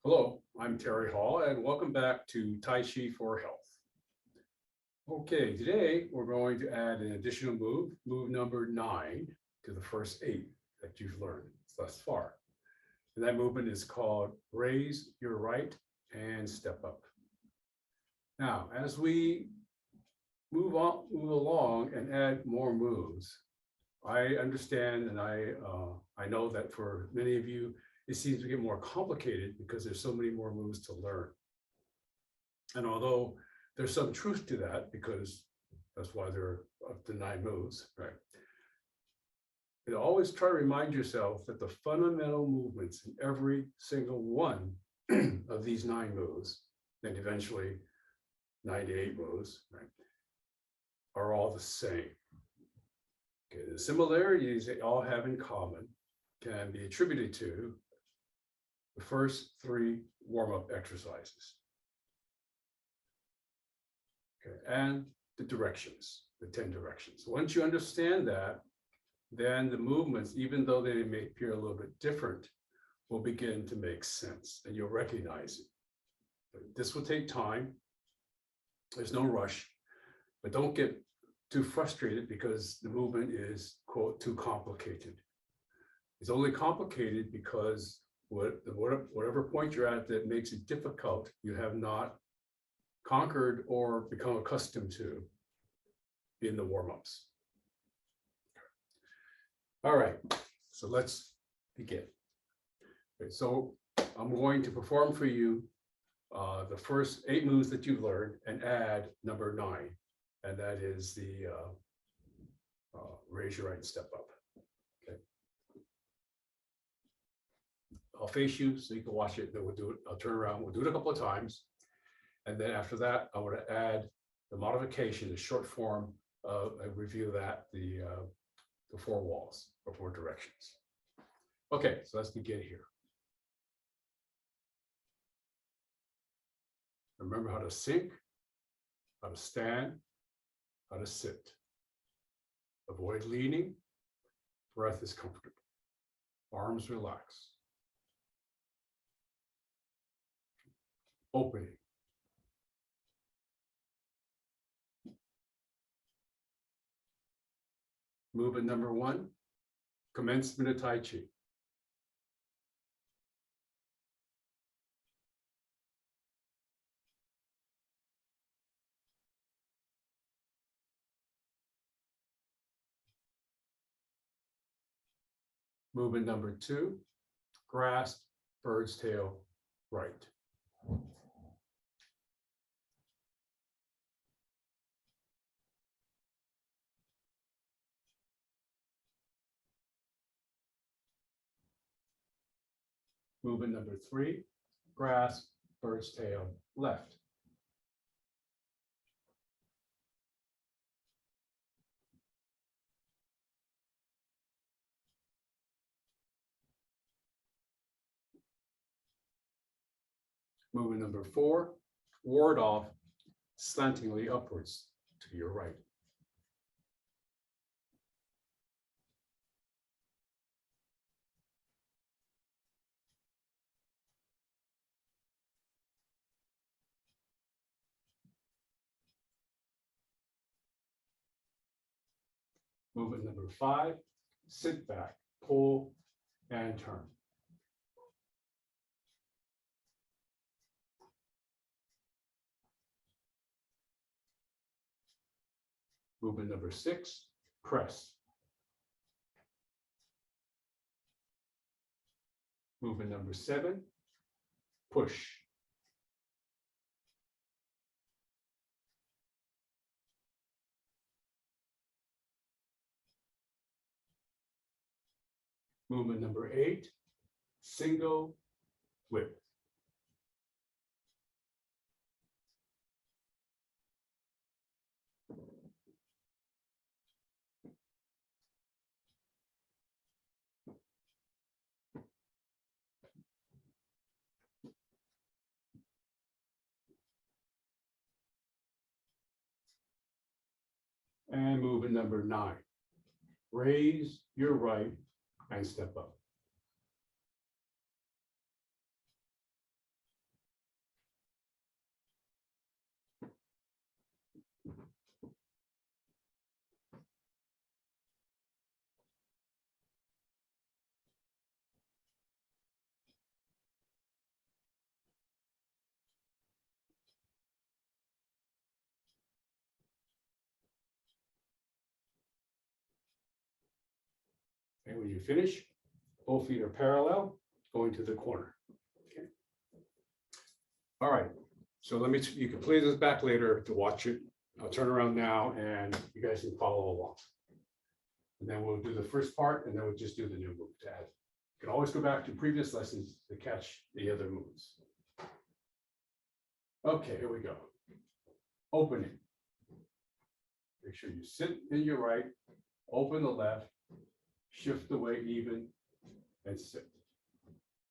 Hello, I'm Terry Hall, and welcome back to Tai Chi for Health. Okay, today we're going to add an additional move number 9, to the first 8 that you've learned thus far. And that movement is called Raise Your Right and Step Up. Now, as we move along and add more moves, I understand and I know that for many of you, it seems to get more complicated because there's so many more moves to learn. And although there's some truth to that, because that's why there are up to 9 moves, right? You always try to remind yourself that the fundamental movements in every single one of these 9 moves, and eventually 98 moves, right, are all the same. Okay, the similarities they all have in common can be attributed to the first 3 warm-up exercises. Okay, and the directions, the 10 directions. Once you understand that, then the movements, even though they may appear a little bit different, will begin to make sense and you'll recognize it. But this will take time. There's no rush, but don't get too frustrated because the movement is, quote, too complicated. It's only complicated because whatever point you're at that makes it difficult, you have not conquered or become accustomed to in the warm-ups. All right, so let's begin. Okay, so I'm going to perform for you the first 8 moves that you've learned and add number 9, and that is the raise your right and step up. Okay. I'll face you so you can watch it, then we'll do it. I'll turn around, we'll do it a couple of times. And then after that, I want to add the modification, the short form of a review of that, the 4 walls or 4 directions. Okay, so let's begin here. Remember how to sink, how to stand, how to sit. Avoid leaning. Breath is comfortable. Arms relax. Opening. Movement number 1, commencement of Tai Chi. Movement number 2, grasp, bird's tail, right. Movement number 3, grasp, bird's tail, left. Movement number 4, ward off, slantingly upwards to your right. Movement number 5, sit back, pull, and turn. Movement number 6, press. Movement number 7, push. Movement number 8, single whip. And movement number 9, raise your right and step up. And when you finish, both feet are parallel, going to the corner. Okay. All right. So you can play this back later to watch it. I'll turn around now and you guys can follow along. And then we'll do the first part and then we'll just do the new move to add. You can always go back to previous lessons to catch the other moves. Okay, here we go. Opening. Make sure you sit in your right, open the left, shift the weight even, and sit.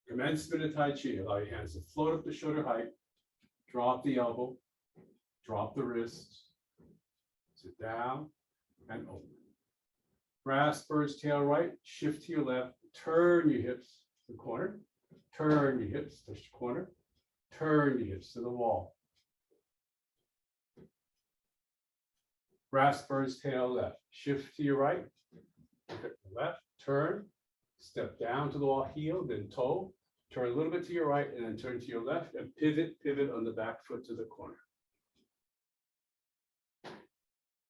Commencement of Tai Chi. Allow your hands to float up to shoulder height, drop the elbow, drop the wrists, sit down, and open. Grasp bird's tail right, shift to your left, turn your hips to the corner, turn your hips, touch the corner, turn your hips to the wall. Grasp bird's tail left, shift to your right, left, turn, step down to the wall, heel, then toe, turn a little bit to your right, and then turn to your left, and pivot on the back foot to the corner.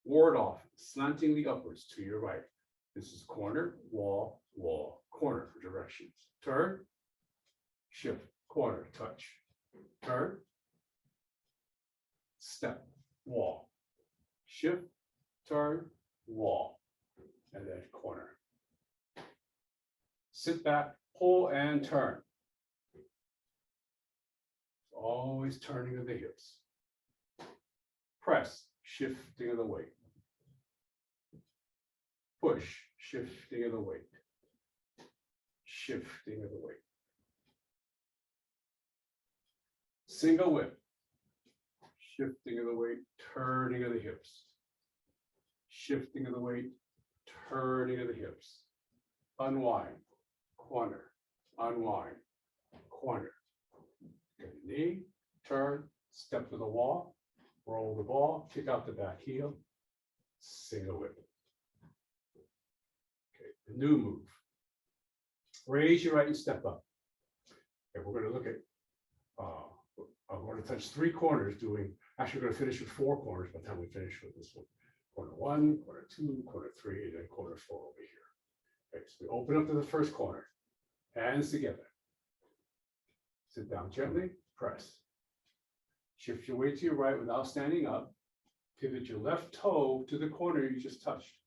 Ward off, slantingly upwards to your right. This is corner, wall, wall, corner for directions. Turn, shift, corner, touch, turn, step, wall, shift, turn, wall, and then corner. Sit back, pull, and turn. Always turning of the hips. Press, shifting of the weight. Push, shifting of the weight. Shifting of the weight. Single whip. Shifting of the weight, turning of the hips. Shifting of the weight, turning of the hips. Unwind, corner, unwind, corner. Get a knee, turn, step to the wall, roll the ball, kick out the back heel, single whip. Okay, the new move. Raise your right and step up. Okay, we're going to look at, I'm going to touch 3 corners actually we're going to finish with 4 corners by the time we finish with this one. Corner 1, corner 2, corner 3, and then corner 4 over here. Okay, so we open up to the first corner, hands together. Sit down gently, press. Shift your weight to your right without standing up. Pivot your left toe to the corner you just touched.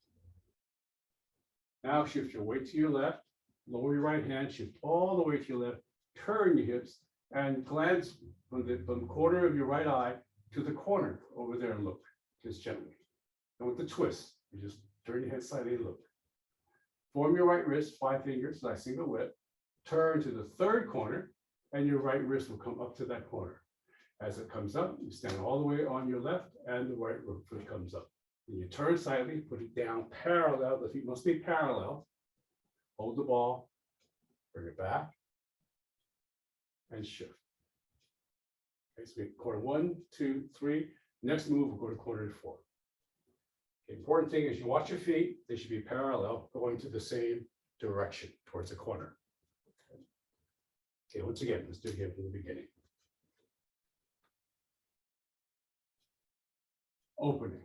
Now shift your weight to your left, lower your right hand, shift all the way to your left, turn your hips, and glance from the corner of your right eye to the corner over there and look, just gently. And with the twist, you just turn your head slightly and look. Form your right wrist, 5 fingers, like single whip. Turn to the third corner, and your right wrist will come up to that corner. As it comes up, you stand all the way on your left, and the right foot comes up. And you turn slightly, put it down parallel. The feet must be parallel. Hold the ball, bring it back, and shift. Okay, so we have corner 1, 2, 3. Next move, we'll go to corner 4. The important thing is you watch your feet. They should be parallel, going to the same direction towards the corner. Okay, once again, let's do it again from the beginning. Opening.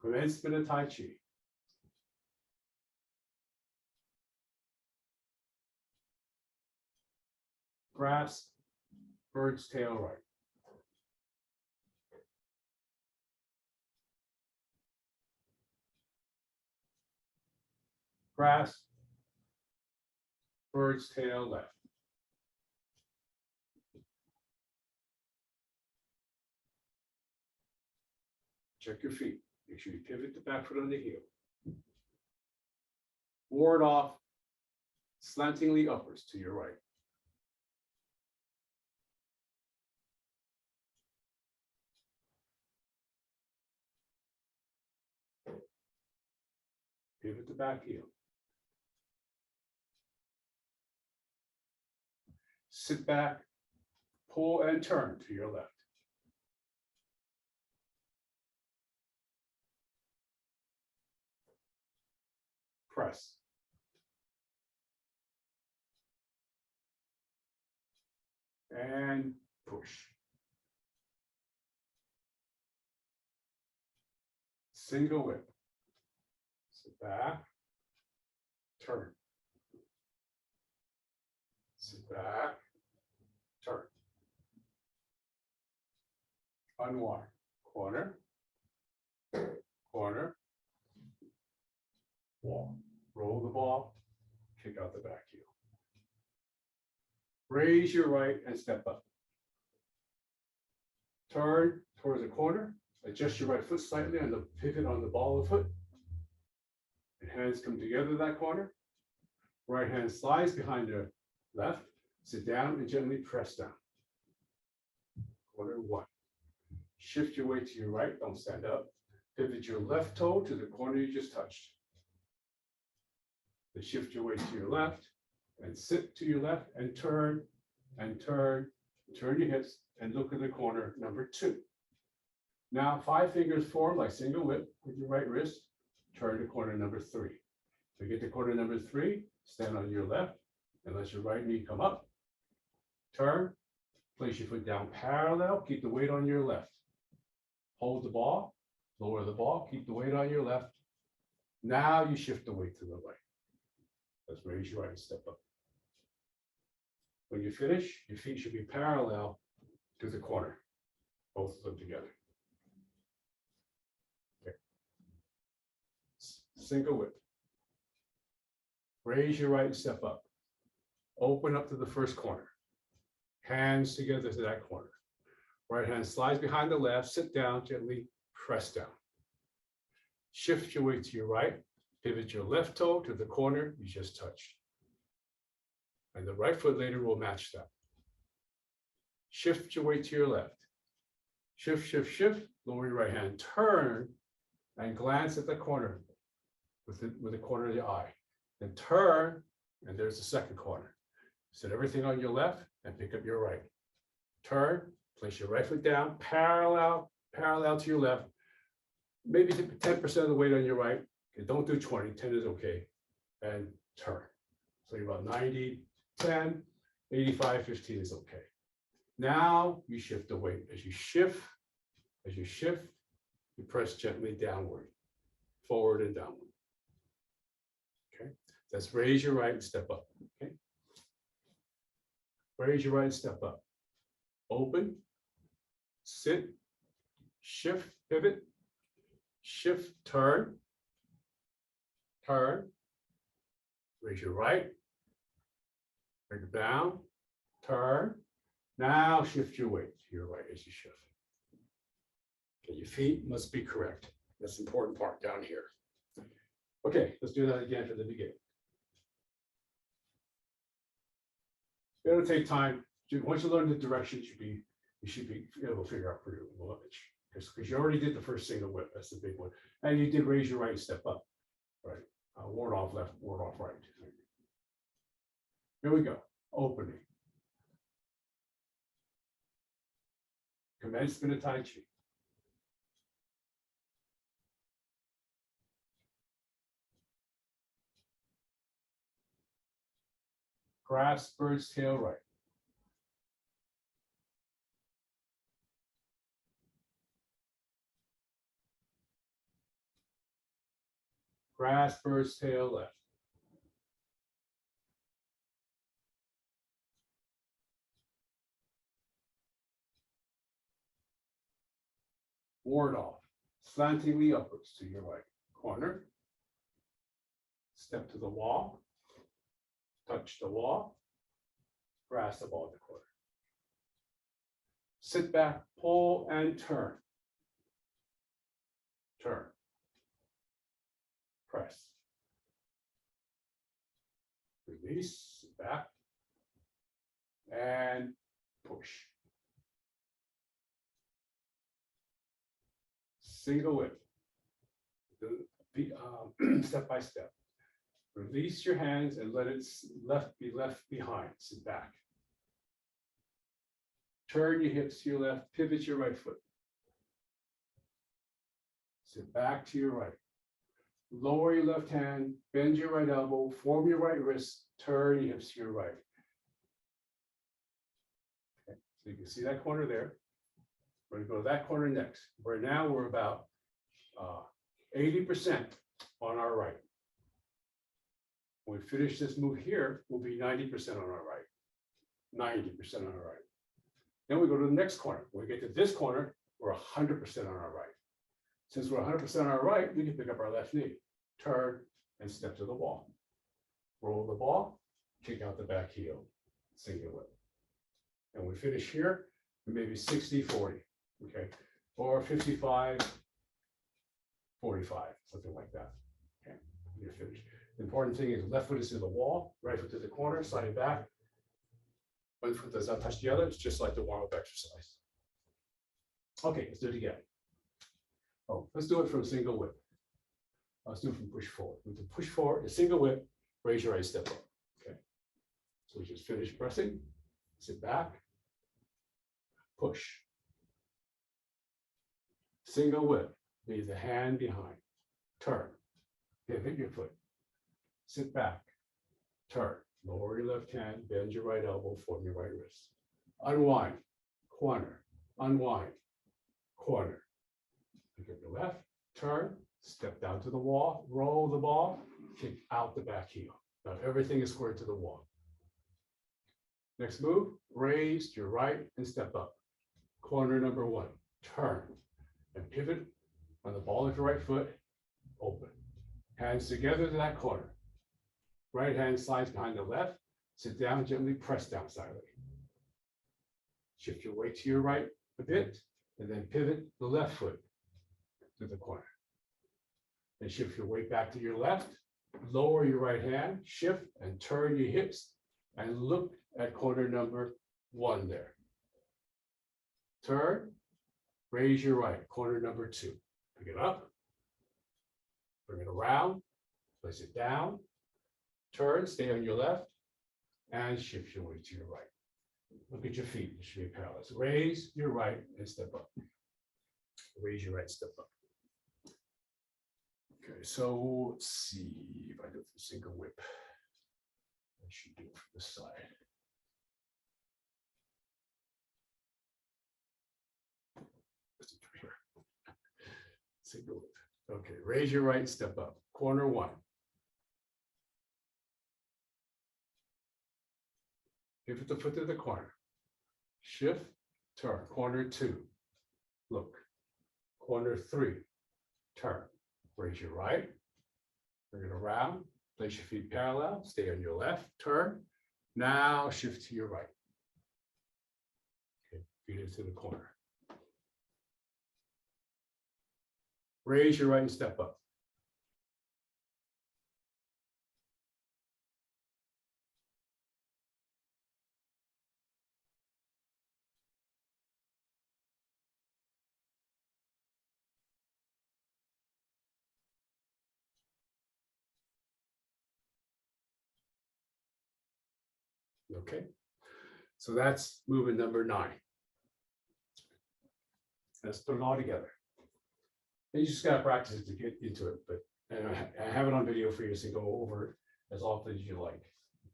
Commencement of Tai Chi. Grasp, bird's tail right. Grasp, bird's tail left. Check your feet. Make sure you pivot the back foot on the heel. Ward off, slantingly upwards to your right. Pivot the back heel. Sit back, pull and turn to your left. Press. And push. Single whip. back, turn. Sit back, turn. Unwind. Corner, corner, wall. Roll the ball, kick out the back heel. Raise your right and step up. Turn towards the corner, adjust your right foot slightly on the pivot on the ball of foot. And hands come together that corner. Right hand slides behind the left. Sit down and gently press down. Corner one. Shift your weight to your right, don't stand up. Pivot your left toe to the corner you just touched. Then shift your weight to your left and sit to your left and turn and turn. Turn your hips and look at the corner number two. Now 5 fingers form like single whip with your right wrist. Turn to corner number three. To get to corner number three, stand on your left and let your right knee come up. Turn, place your foot down parallel, keep the weight on your left. Hold the ball, lower the ball, keep the weight on your left. Now you shift the weight to the right. Let's raise your right and step up. When you finish, your feet should be parallel to the corner, both of them together. Okay. Single whip. Raise your right and step up. Open up to the first corner. Hands together to that corner. Right hand slides behind the left, sit down, gently press down. Shift your weight to your right, pivot your left toe to the corner you just touched. And the right foot later will match that. Shift your weight to your left. Shift, shift, shift, lower your right hand, turn and glance at the corner with the corner of the eye. Then turn, and there's the second corner. Set everything on your left and pick up your right. Turn, place your right foot down, parallel to your left. Maybe 10% of the weight on your right. Okay, don't do 20, 10 is okay. And turn. So you're about 90, 10, 85, 15 is okay. Now you shift the weight. As you shift, you press gently downward, forward and downward. Okay, that's raise your right and step up. Okay, raise your right and step up. Open, sit, shift, pivot, shift, turn, turn, raise your right, bring it down, turn. Now shift your weight to your right as you shift. Okay, your feet must be correct. That's the important part down here. Okay, let's do that again from the beginning. It'll take time. Once you learn the directions, you should be able to figure out pretty much. Because you already did the first single whip. That's the big one. And you did raise your right and step up. Right. Ward off left, ward off right. Here we go. Opening. Commencement of Tai Chi. Grasp bird's tail right. Grasp bird's tail left. Ward off, slantingly upwards to your right corner. Step to the wall, touch the wall, grasp the ball at the corner. Sit back, pull and turn. Turn. Press. Release, sit back, and push. Single whip, step by step. Release your hands and let it be left behind. Sit back. Turn your hips to your left, pivot your right foot. Sit back to your right. Lower your left hand, bend your right elbow, form your right wrist, turn your hips to your right. Okay, so you can see that corner there. We're going to go to that corner next. Right now we're about 80% on our right. When we finish this move here, we'll be 90% on our right. 90% on our right. Then we go to the next corner. When we get to this corner, we're 100% on our right. Since we're 100% on our right, we can pick up our left knee, turn, and step to the wall. Roll the ball, kick out the back heel, single whip. And we finish here, maybe 60-40, okay? Or 55-45, something like that. Okay, you're finished. The important thing is left foot is to the wall, right foot to the corner, sliding back. One foot does not touch the other. It's just like the warm-up exercise. Okay, let's do it again. Oh, let's do it from single whip. Let's do it from push forward. With the push forward, a single whip, raise your right, step up. Okay. So we just finish pressing, sit back, push. Single whip, leave the hand behind, turn, pivot your foot, sit back, turn, lower your left hand, bend your right elbow, form your right wrist. Unwind, corner, unwind, corner. Pick up your left, turn, step down to the wall, roll the ball, kick out the back heel. Now everything is squared to the wall. Next move, raise your right and step up. Corner number one, turn and pivot on the ball of your right foot, open. Hands together to that corner. Right hand slides behind the left, sit down, gently press down silently. Shift your weight to your right a bit, and then pivot the left foot to the corner. Then shift your weight back to your left, lower your right hand, shift and turn your hips and look at corner number one there. Turn, raise your right, corner number two. Pick it up, bring it around, place it down, turn, stay on your left, and shift your weight to your right. Look at your feet, it should be parallel. So raise your right and step up. Raise your right, step up. Okay, so let's see if I do the single whip. I should do it from this side. Let's do it here. Single whip. Okay, raise your right and step up. Corner one. Pivot the foot to the corner. Shift, turn. Corner two. Look. Corner three. Turn. Raise your right. Bring it around. Place your feet parallel. Stay on your left. Turn. Now shift to your right. Okay, feet into the corner. Raise your right and step up. Okay, so that's movement number 9. Let's put it all together. And you just got to practice to get into it, but and I have it on video for you, so go over it as often as you like,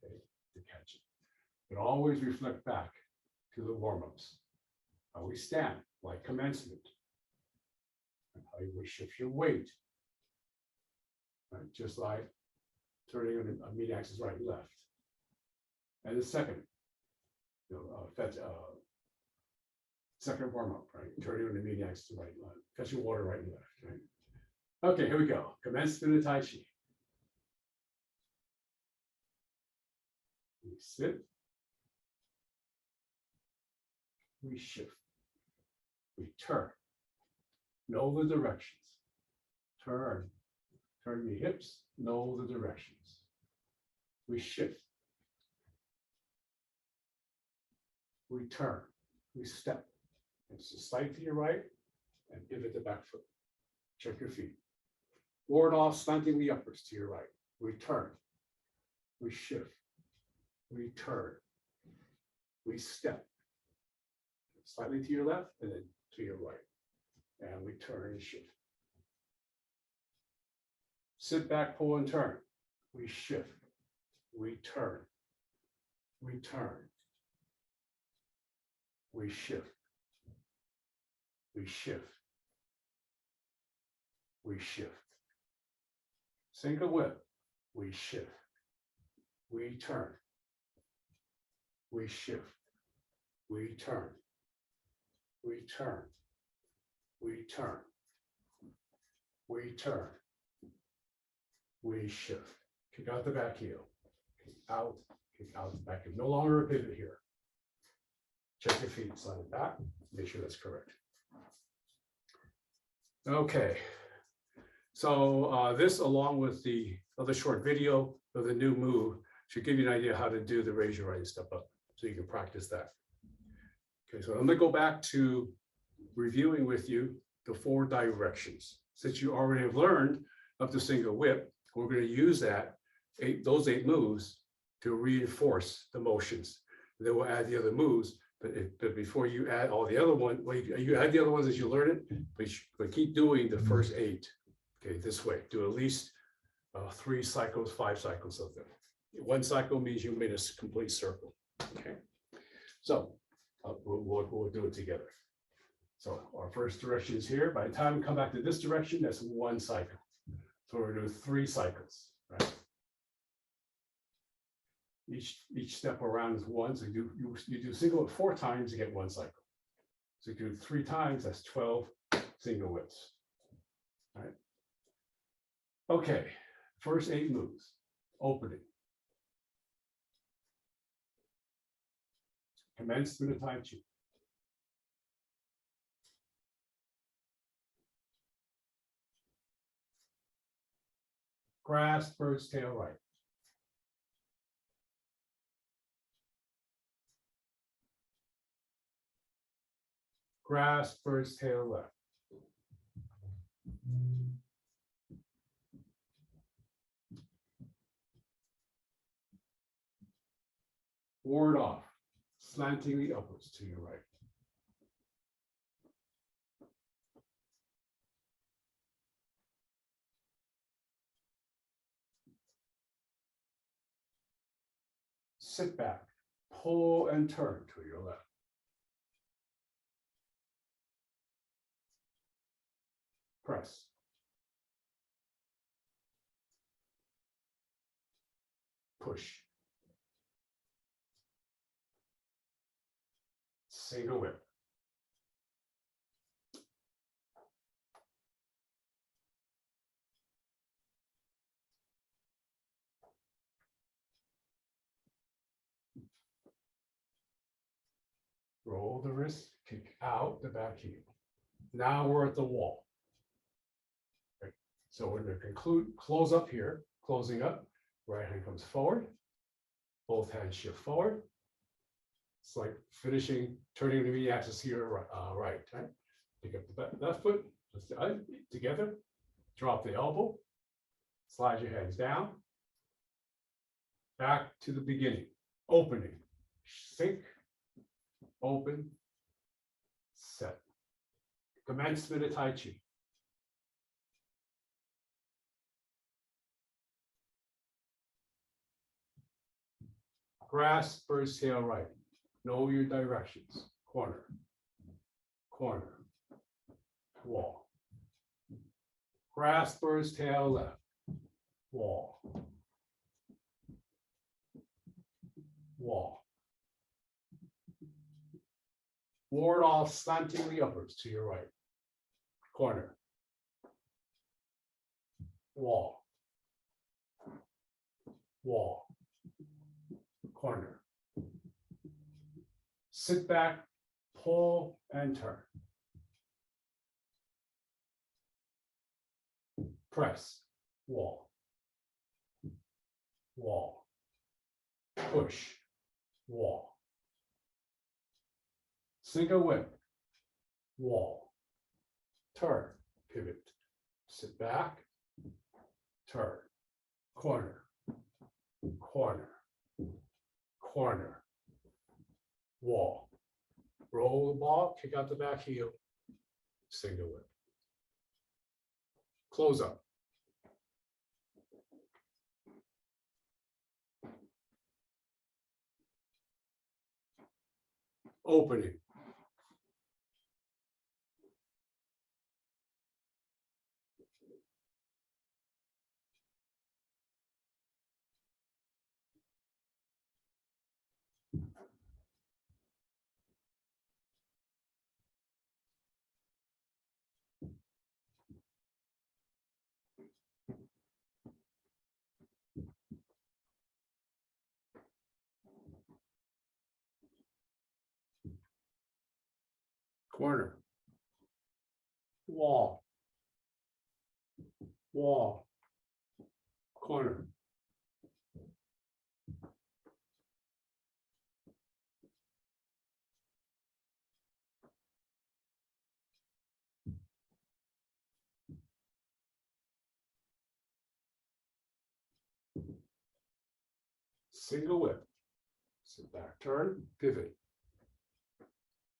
okay, to catch it. But always reflect back to the warm-ups. How we stand, like commencement. And how you shift your weight. Right? Just like turning on a meat axis right and left. And the second, second warm-up, right? Turning on the meat axis right and left. Fetching water right and left, right? Okay, here we go. Commencement of Tai Chi. We sit. We shift. We turn. Know the directions. Turn. Turn your hips. Know the directions. We shift. We turn. We step. It's a slight to your right and pivot the back foot. Check your feet. Ward off slantingly upwards to your right. We turn. We shift. We turn. We step. Slightly to your left and then to your right. And we turn and shift. Sit back, pull and turn. We shift. We turn. We turn. We shift. We shift. We shift. Single whip. We shift. we turn, we shift, we turn, we turn, we turn, we turn, we shift. Kick out the back heel, kick out the back heel. No longer a pivot here. Check your feet, slide it back, make sure that's correct. Okay, so this, along with the other short video of the new move, should give you an idea how to do the raise your right and step up, so you can practice that. Okay, so I'm going to go back to reviewing with you the 4 directions. Since you already have learned up to single whip, we're going to use those 8 moves to reinforce the motions. And then we'll add the other moves. But before you add all the other ones, well, you add the other ones as you learn it, but keep doing the first 8. Okay, this way. Do at least 3 cycles, 5 cycles of them. 1 cycle means you made a complete circle. Okay, so we'll do it together. So our first direction is here. By the time we come back to this direction, that's 1 cycle. So we're doing 3 cycles, right? Each step around is 1. So you do single whip 4 times to get 1 cycle. So you do 3 times, that's 12 single whips. All right. Okay, first 8 moves. Opening. Commence through the Tai Chi. Grasp bird's tail right. Grasp bird's tail left. Ward off, slantingly upwards to your right. Sit back, pull and turn to your left. Press. Push. Single whip. Roll the wrist, kick out the back heel. Now we're at the wall. Okay. So we're going to close up here, closing up. Right hand comes forward. Both hands shift forward. It's like finishing, turning the knee axis here, right. Pick up the left foot, together. Drop the elbow. Slide your hands down. Back to the beginning. Opening. Sink. Open. Set. Commencement of Tai Chi. Grasp bird's tail right. Know your directions. Corner. Corner. Wall. Grasp bird's tail left. Wall. Wall. Ward off slantingly upwards to your right. Corner. Wall. Wall. Corner. Sit back, pull, and turn. Press. Wall. Wall. Push. Wall. Single whip. Wall. Turn. Pivot. Sit back. Turn. Corner. Corner. Corner. Wall. Roll the ball, kick out the back heel. Single whip. Close up. Opening. wall, wall, corner. Single whip. Sit back, turn, pivot.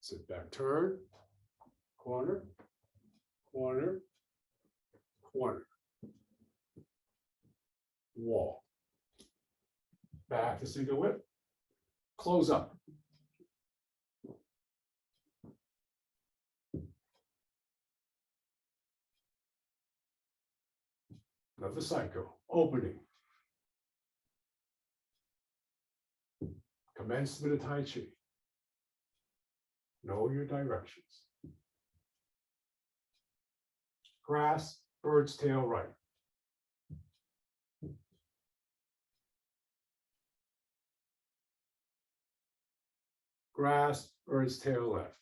Sit back, turn, corner, corner, corner. Wall. Back to single whip. Close up. Another cycle. Opening. Commencement of Tai Chi. Know your directions. Grass, bird's tail right. Grass, bird's tail left.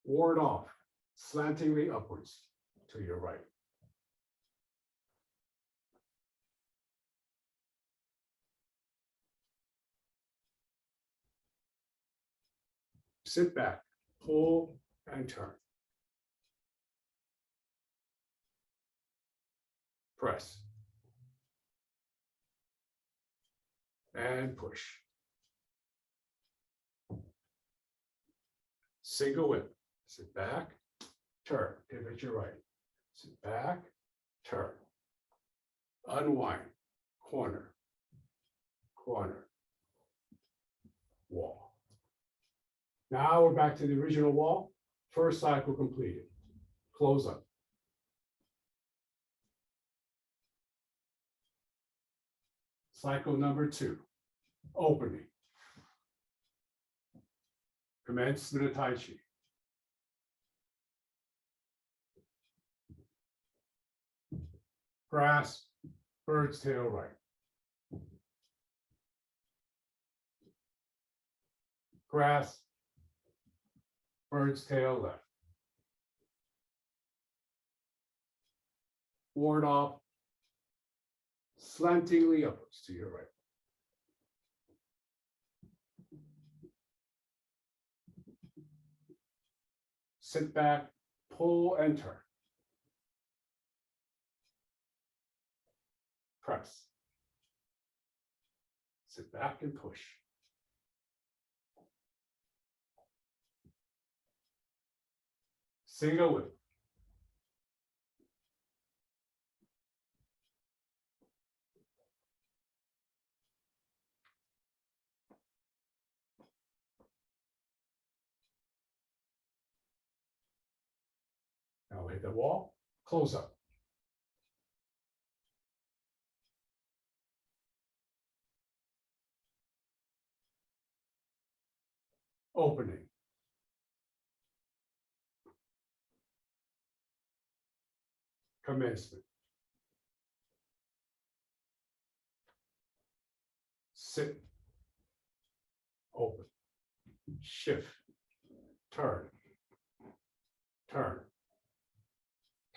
Ward off, slantingly upwards to your right. Sit back, pull and turn. Press. And push. Single whip. Sit back, turn, pivot your right. Sit back, turn. Unwind, corner, corner, wall. Now we're back to the original wall. First cycle completed. Close up. Cycle number 2, opening. Commencement of Tai Chi. Grass, bird's tail right. Grass, bird's tail left. Ward off, slantingly upwards to your right. Sit back, pull and turn. Press. Sit back and push. Single whip. Now hit the wall, close up. Opening. Commencement. Sit. Open. Shift. Turn. Turn.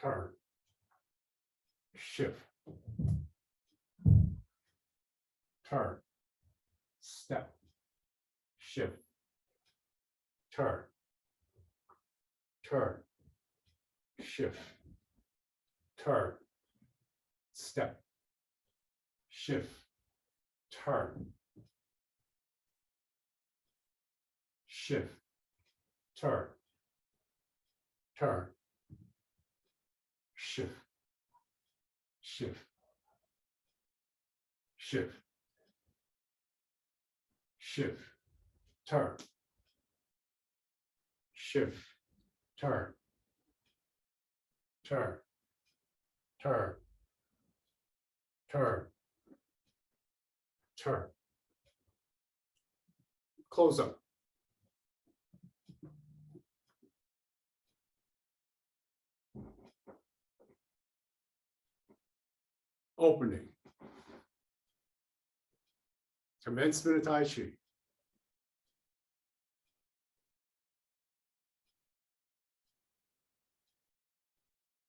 Turn. Shift. Turn. Step. Shift. Turn. Turn. Shift. Turn. Step. Shift. Turn. Shift. Turn. Turn. Shift. Shift. Shift. Shift. Turn. Shift. Turn. Turn. Turn. Turn. Turn. Close up. Opening. Commencement of Tai Chi.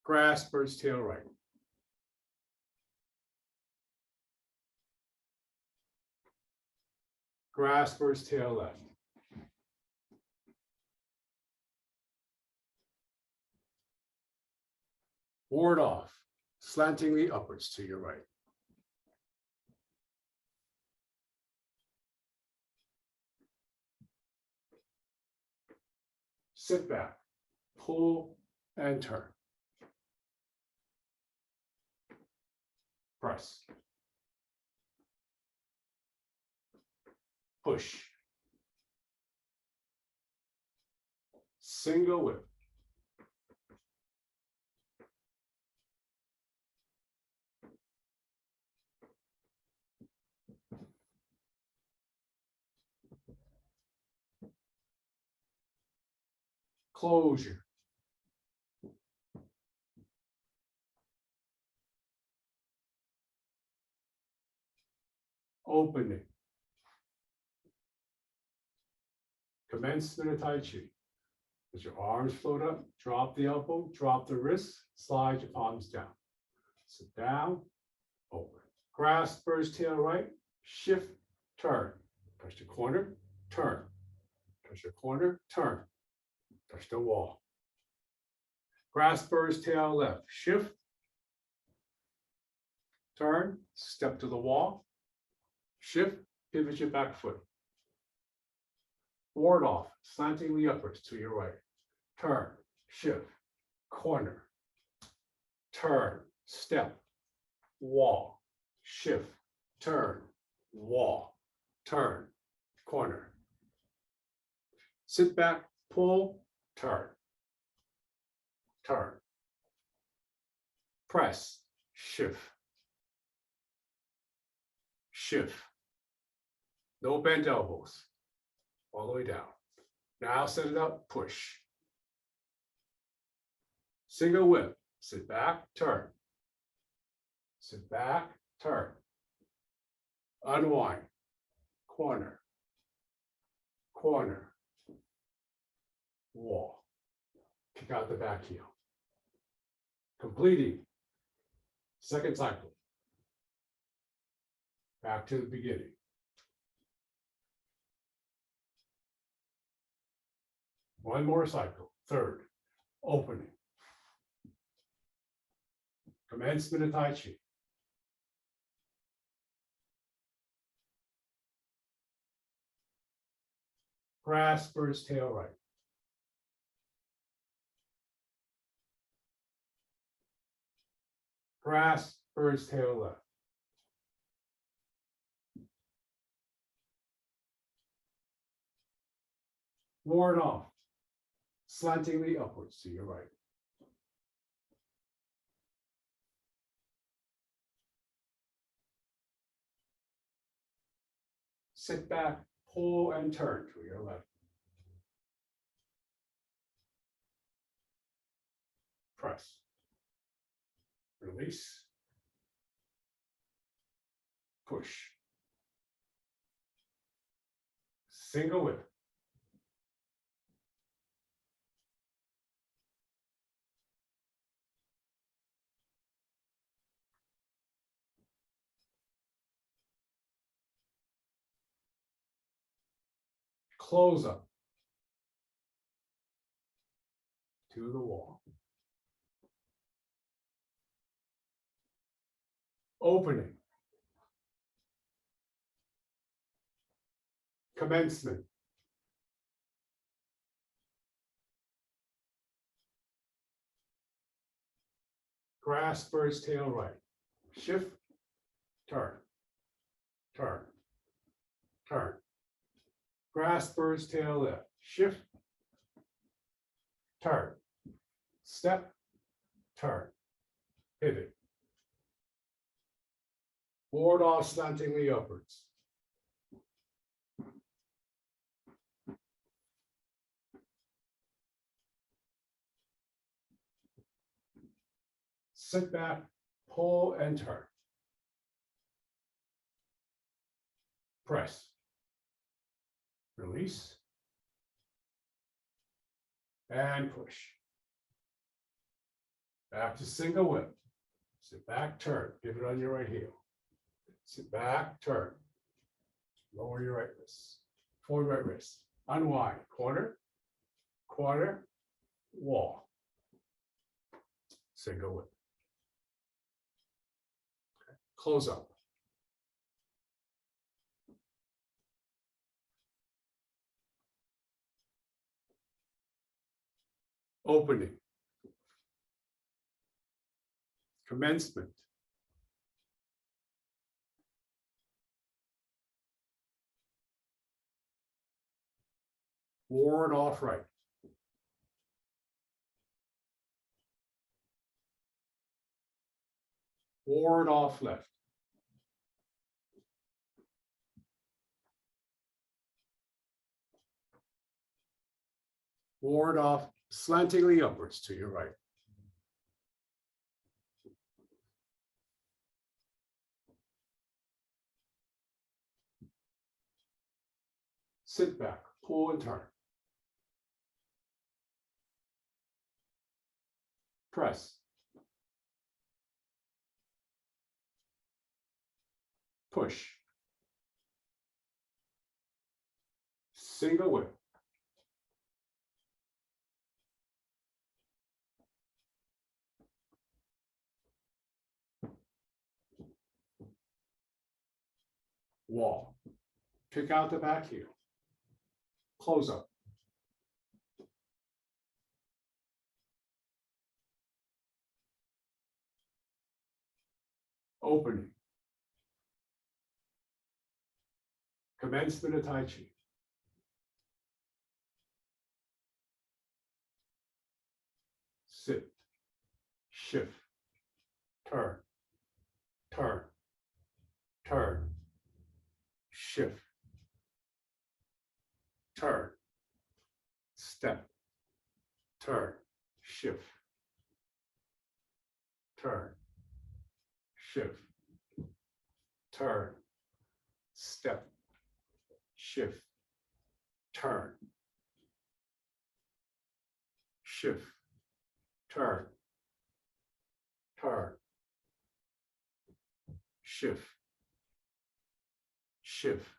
Grasp bird's tail right. Grasp bird's tail left. Ward off, slantingly upwards to your right. Sit back, pull and turn. Press. Push. Single whip. Closure. Opening. Commencement of Tai Chi. As your arms float up, drop the elbow, drop the wrist, slide your palms down. Sit down, open. Grasp bird's tail right, shift, turn. Touch the corner, turn. Touch the corner, turn. Touch the wall. Grasp bird's tail left, shift, turn, step to the wall, shift, pivot your back foot. Ward off, slantingly upwards to your right. Turn, shift, corner, turn, step, wall, shift, turn, wall, turn, corner. Sit back, pull, turn, turn. Press, shift, shift. No bent elbows. All the way down. Now set it up, push. Single whip, sit back, turn. Sit back, turn. Unwind, corner, corner, wall. Kick out the back heel. Completing second cycle. Back to the beginning. One more cycle, third, opening. Commencement of Tai Chi. Grasp bird's tail right. Grasp bird's tail left. Ward off, slantingly upwards to your right. Sit back, pull and turn to your left. Press. Release. Push. Single whip. Close up to the wall. Opening. Commencement. Grasp bird's tail right. Shift, turn, turn, turn. Grasp bird's tail left. Shift, turn, step, turn, pivot. Ward off slantingly upwards. Sit back, pull and turn. Press. Release. And push. Back to single whip. Sit back, turn, pivot on your right heel. Sit back, turn. Lower your right wrist. Forward right wrist. Unwind. Quarter, quarter, wall. Single whip. Okay. Close up. Opening. Commencement. Ward off right. Ward off left. Ward off slantingly upwards to your right. Sit back, pull and turn. Press. Push. Single whip. Wall. Kick out the back heel. Close up. Opening. Commencement of Tai Chi. Sit. Shift. Turn. Turn. Turn. Shift. Turn. Step. Turn. Shift. Turn. Shift. Turn. Step. Shift. Turn. Shift. Turn. Turn. Shift. Shift.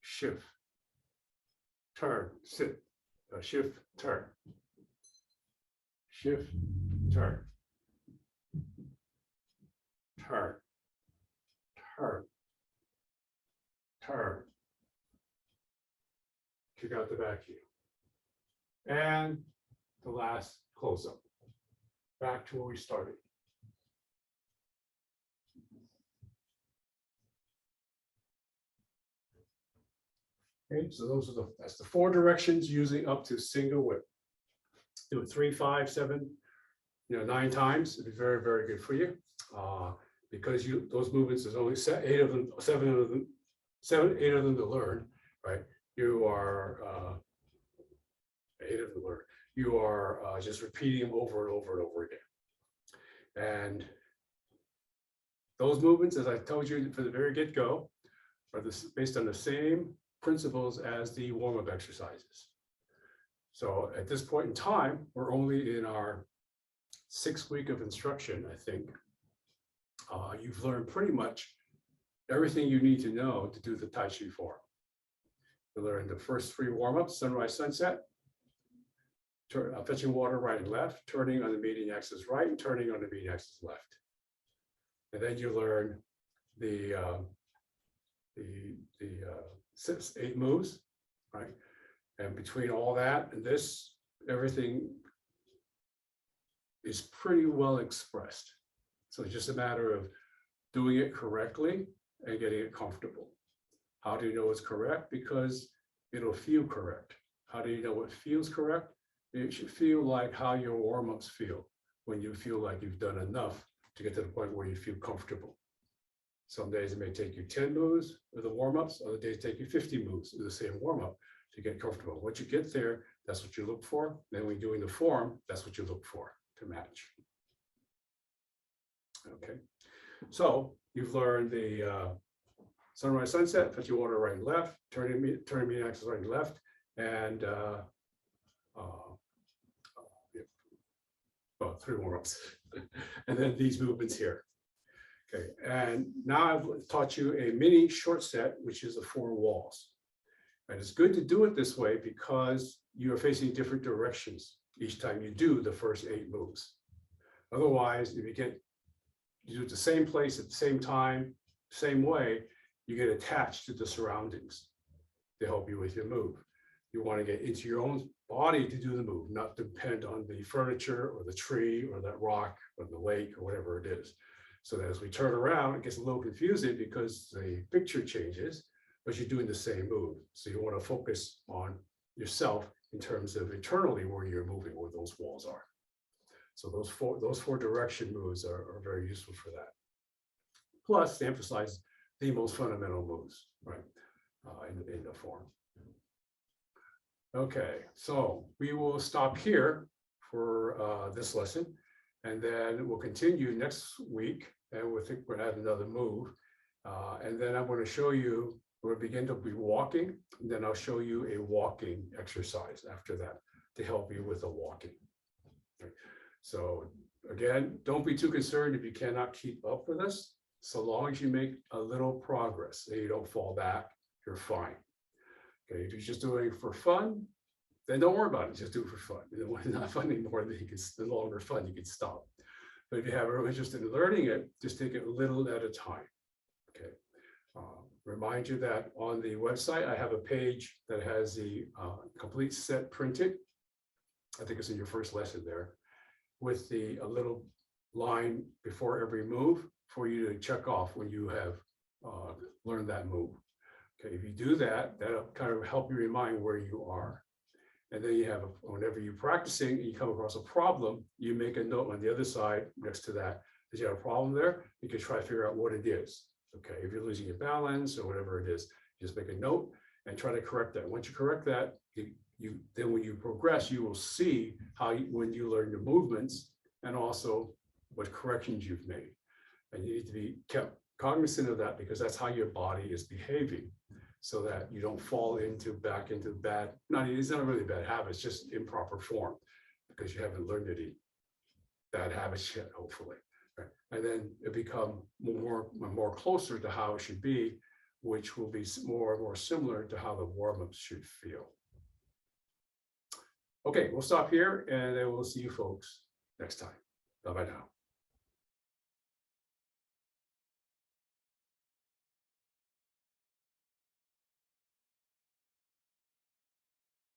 Shift. Turn. Sit. Shift. Turn. Shift. Turn. Turn. Turn. Turn. Kick out the back heel. And the last close up. Back to where we started. Okay, so that's the 4 directions using up to single whip. Do it 3, 5, 7, 9 times. It'd be very, very good for you. Because those movements, there's only 8 of them, 7 of them, 8 of them to learn, right? You are 8 of them to learn. You are just repeating them over and over and over again. And those movements, as I told you from the very get-go, are based on the same principles as the warm-up exercises. So at this point in time, we're only in our 6th week of instruction, I think. You've learned pretty much everything you need to know to do the Tai Chi form. You learned the first 3 warm-ups: sunrise, sunset, fetching water right and left, turning on the meeting axis right, and turning on the meeting axis left. And then you learn the 8 moves, right? And between all that and this, everything is pretty well expressed. So it's just a matter of doing it correctly and getting it comfortable. How do you know it's correct? Because it'll feel correct. How do you know it feels correct? It should feel like how your warm-ups feel when you feel like you've done enough to get to the point where you feel comfortable. Some days it may take you 10 moves with the warm-ups, other days take you 50 moves with the same warm-up to get comfortable. Once you get there, that's what you look for. Then when you're doing the form, that's what you look for to match. Okay, so you've learned the sunrise, sunset, fetching water right and left, turning meeting axis right and left, and well, 3 warm-ups, and then these movements here. Okay, and now I've taught you a mini short set, which is the 4 walls. And it's good to do it this way because you are facing different directions each time you do the first 8 moves. Otherwise, if you do it the same place at the same time, same way, you get attached to the surroundings to help you with your move. You want to get into your own body to do the move, not depend on the furniture or the tree or that rock or the lake or whatever it is. So that as we turn around, it gets a little confusing because the picture changes, but you're doing the same move. So you want to focus on yourself in terms of internally where you're moving, where those walls are. So those four direction moves are very useful for that. Plus, to emphasize the most fundamental moves, right, in the form. Okay, so we will stop here for this lesson, and then we'll continue next week, and we'll think we're gonna add another move, and then I'm going to show you. We'll begin to be walking, and then I'll show you a walking exercise after that to help you with the walking. Okay. So again, don't be too concerned if you cannot keep up with us. So long as you make a little progress and you don't fall back, you're fine. Okay, if you're just doing it for fun, then don't worry about it. Just do it for fun. When it's not fun anymore, then the longer fun, you can stop. But if you have a real interest in learning it, just take it a little at a time. Okay. Remind you that on the website, I have a page that has the complete set printed. I think it's in your first lesson there, with a little line before every move for you to check off when you have learned that move. Okay, if you do that, that'll kind of help you remind where you are. And then you have, whenever you're practicing and you come across a problem, you make a note on the other side next to that. If you have a problem there, you can try to figure out what it is. Okay, if you're losing your balance or whatever it is, just make a note and try to correct that. Once you correct that, then when you progress, you will see how when you learn your movements and also what corrections you've made. And you need to be kept cognizant of that because that's how your body is behaving, so that you don't fall back into bad. It's not really bad habits, just improper form, because you haven't learned any bad habits yet, hopefully. And then it become more closer to how it should be, which will be more and more similar to how the warm-ups should feel. Okay, we'll stop here and then we'll see you folks next time. Bye-bye now.